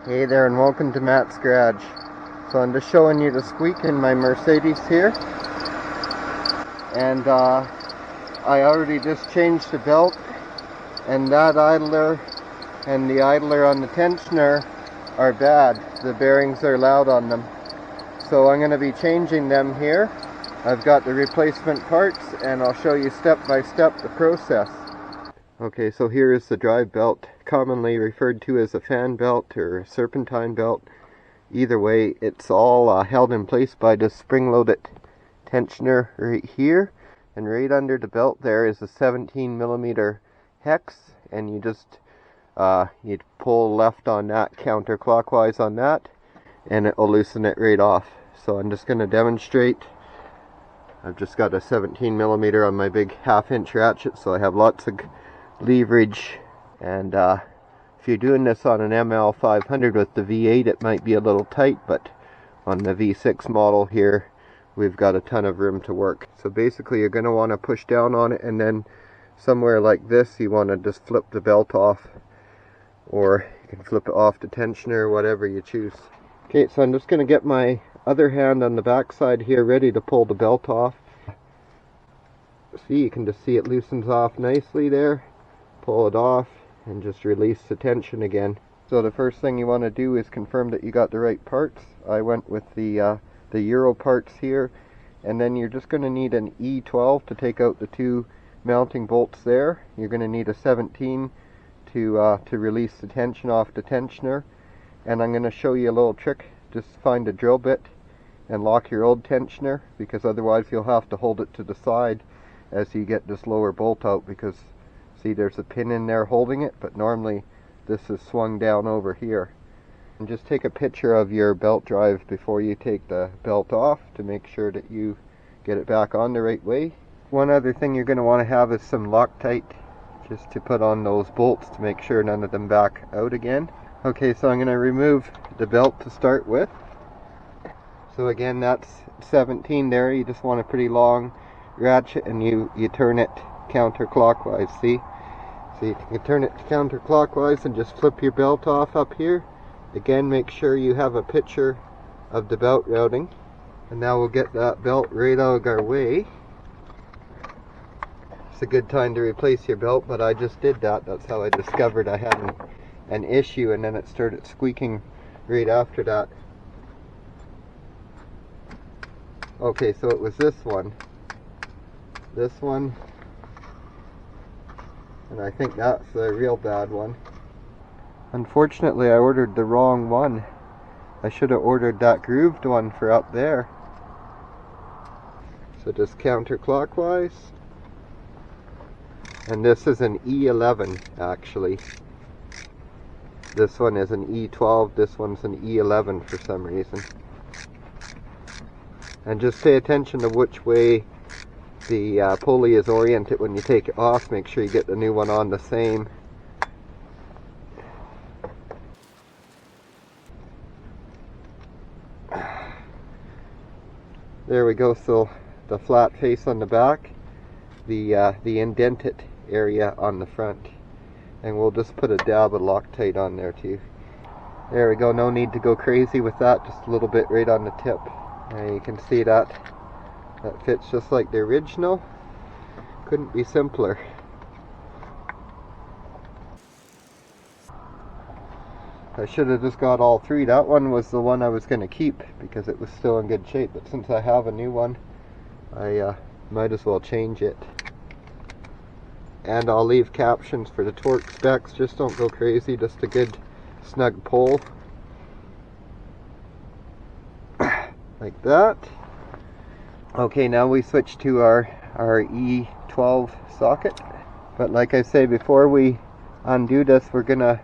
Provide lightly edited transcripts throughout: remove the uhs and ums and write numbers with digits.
Hey there, and welcome to Matt's Garage. So I'm just showing you the squeak in my Mercedes here, and I already just changed the belt, and that idler and the idler on the tensioner are bad. The bearings are loud on them, so I'm going to be changing them here. I've got the replacement parts, and I'll show you step by step the process. Okay, so here is the drive belt, commonly referred to as a fan belt or a serpentine belt. Either way, it's all held in place by the spring-loaded tensioner right here, and right under the belt there is a 17mm hex, and you just you pull left on that, counterclockwise on that, and it will loosen it right off. So I'm just going to demonstrate. I've just got a 17mm on my big 1/2-inch ratchet, so I have lots of leverage, and if you're doing this on an ML350 with the V8, it might be a little tight, but on the V6 model here we've got a ton of room to work. So basically you're going to want to push down on it, and then somewhere like this you want to just flip the belt off, or you can flip it off the tensioner, whatever you choose. Okay, so I'm just going to get my other hand on the back side here ready to pull the belt off. See, you can just see it loosens off nicely there. Pull it off and just release the tension again. So the first thing you want to do is confirm that you got the right parts. I went with the Euro parts here, and then you're just going to need an E12 to take out the two mounting bolts there. You're going to need a 17 to release the tension off the tensioner, and I'm going to show you a little trick. Just find a drill bit and lock your old tensioner, because otherwise you'll have to hold it to the side as you get this lower bolt out, because see, there's a pin in there holding it, but normally this is swung down over here. And just take a picture of your belt drive before you take the belt off to make sure that you get it back on the right way. One other thing you're going to want to have is some Loctite, just to put on those bolts to make sure none of them back out again. Okay, so I'm going to remove the belt to start with. So again, that's 17 there. You just want a pretty long ratchet, and you turn it counterclockwise. See, so you can turn it counterclockwise and just flip your belt off up here. Again, make sure you have a picture of the belt routing, and now we'll get that belt right out of our way. It's a good time to replace your belt, but I just did that. That's how I discovered I had an issue, and then it started squeaking right after that. Okay, so it was this one, and I think that's the real bad one. Unfortunately, I ordered the wrong one. I should have ordered that grooved one for up there. So just counterclockwise. And this is an E11 actually. This one is an E12, this one's an E11 for some reason. And just pay attention to which way the pulley is oriented when you take it off. Make sure you get the new one on the same. There we go. So the flat face on the back, the indented area on the front, and we'll just put a dab of Loctite on there too. There we go. No need to go crazy with that, just a little bit right on the tip. And you can see that fits just like the original. Couldn't be simpler. I should have just got all three. That one was the one I was going to keep because it was still in good shape, but since I have a new one, I might as well change it. And I'll leave captions for the torque specs. Just don't go crazy, just a good snug pull like that. Okay, now we switch to our E12 socket, but like I say, before we undo this, we're gonna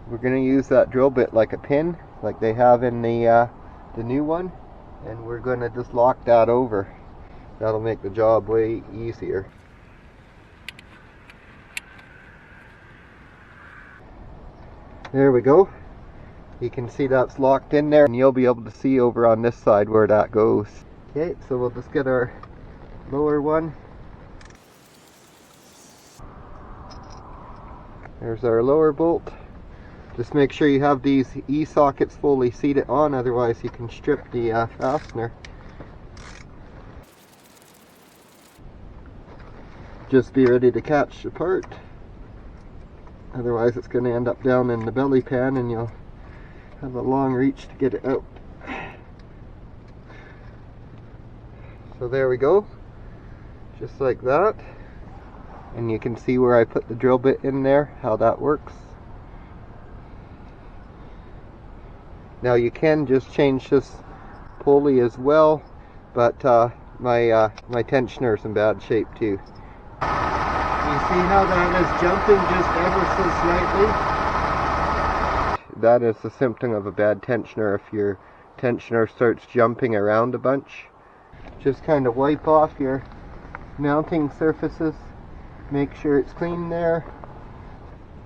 use that drill bit like a pin, like they have in the new one, and we're gonna just lock that over. That'll make the job way easier. There we go. You can see that's locked in there, and you'll be able to see over on this side where that goes. Okay, so we'll just get our lower one. There's our lower bolt. Just make sure you have these E-sockets fully seated on, otherwise you can strip the fastener. Just be ready to catch the part. Otherwise it's going to end up down in the belly pan and you'll have a long reach to get it out. So there we go. Just like that. And you can see where I put the drill bit in there, how that works. Now you can just change this pulley as well, but my tensioner is in bad shape too. You see how that is jumping just ever so slightly? That is the symptom of a bad tensioner. If your tensioner starts jumping around a bunch, just kind of wipe off your mounting surfaces. Make sure it's clean there.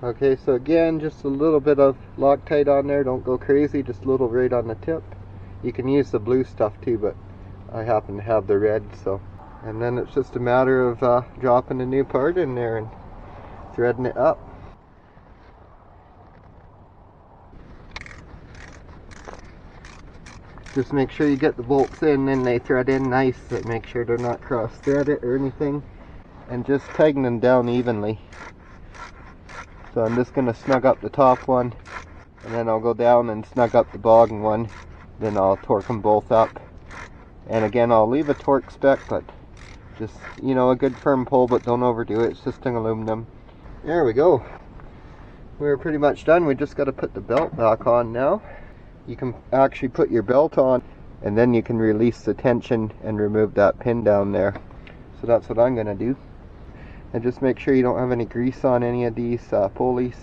Okay, so again, just a little bit of Loctite on there. Don't go crazy, just a little right on the tip. You can use the blue stuff too, but I happen to have the red, so. And then it's just a matter of dropping a new part in there and threading it up. Just make sure you get the bolts in and they thread in nice, so make sure they're not cross-threaded or anything. And just tighten them down evenly. So I'm just going to snug up the top one, and then I'll go down and snug up the bottom one. Then I'll torque them both up. And again, I'll leave a torque spec, but just, you know, a good firm pull, but don't overdo it. It's just an aluminum. There we go. We're pretty much done. We just got to put the belt back on now. You can actually put your belt on, and then you can release the tension and remove that pin down there. So that's what I'm going to do. And just make sure you don't have any grease on any of these pulleys.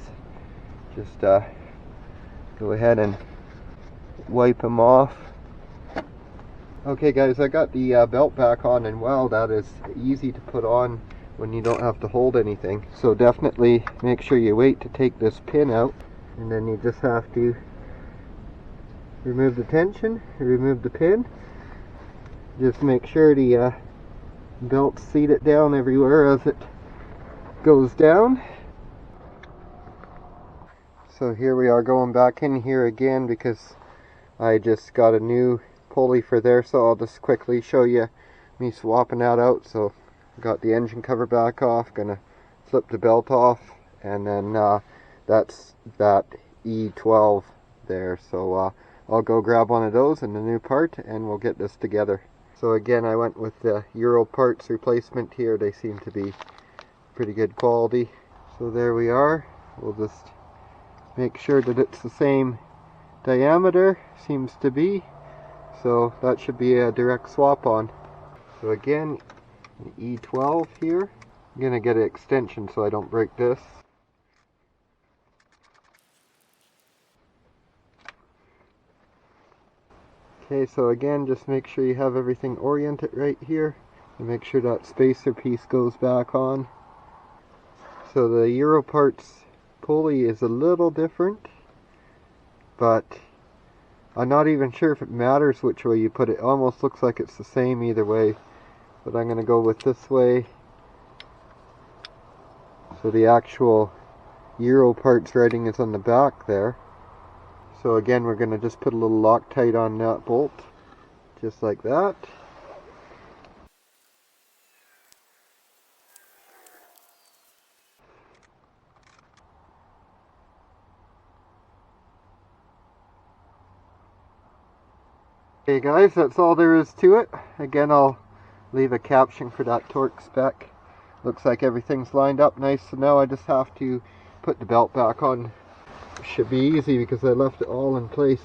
Just go ahead and wipe them off. Okay guys, I got the belt back on, and wow, that is easy to put on when you don't have to hold anything. So definitely make sure you wait to take this pin out, and then you just have to remove the tension, remove the pin. Just make sure the belt's seated down everywhere as it goes down. So here we are going back in here again because I just got a new pulley for there, so I'll just quickly show you me swapping that out. So got the engine cover back off, gonna flip the belt off, and then that's that E12 there. So I'll go grab one of those and the new part, and we'll get this together. So again, I went with the Euro parts replacement here. They seem to be pretty good quality. So there we are. We'll just make sure that it's the same diameter. Seems to be. So that should be a direct swap on. So again, E12 here. I'm going to get an extension so I don't break this. Okay, so again, just make sure you have everything oriented right here. And make sure that spacer piece goes back on. So the Euro parts pulley is a little different, but I'm not even sure if it matters which way you put it. It almost looks like it's the same either way, but I'm going to go with this way. So the actual Euro parts writing is on the back there. So again, we're going to just put a little Loctite on that bolt, just like that. Okay guys, that's all there is to it. Again, I'll leave a caption for that torque spec. Looks like everything's lined up nice, so now I just have to put the belt back on. Should be easy because I left it all in place.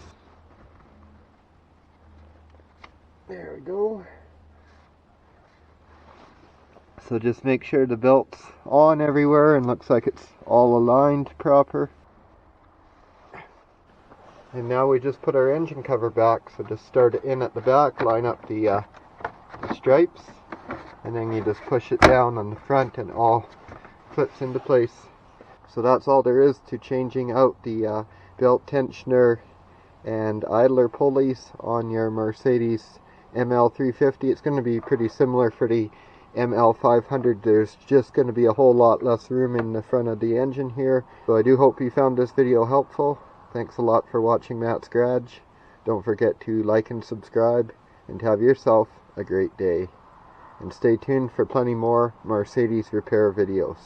There we go. So just make sure the belt's on everywhere and looks like it's all aligned proper. And now we just put our engine cover back, so just start it in at the back, line up the stripes, and then you just push it down on the front and it all clips into place. So that's all there is to changing out the belt tensioner and idler pulleys on your Mercedes ML350. It's going to be pretty similar for the ML500, there's just going to be a whole lot less room in the front of the engine here. So I do hope you found this video helpful. Thanks a lot for watching Matt's Garage. Don't forget to like and subscribe, and have yourself a great day. And stay tuned for plenty more Mercedes repair videos.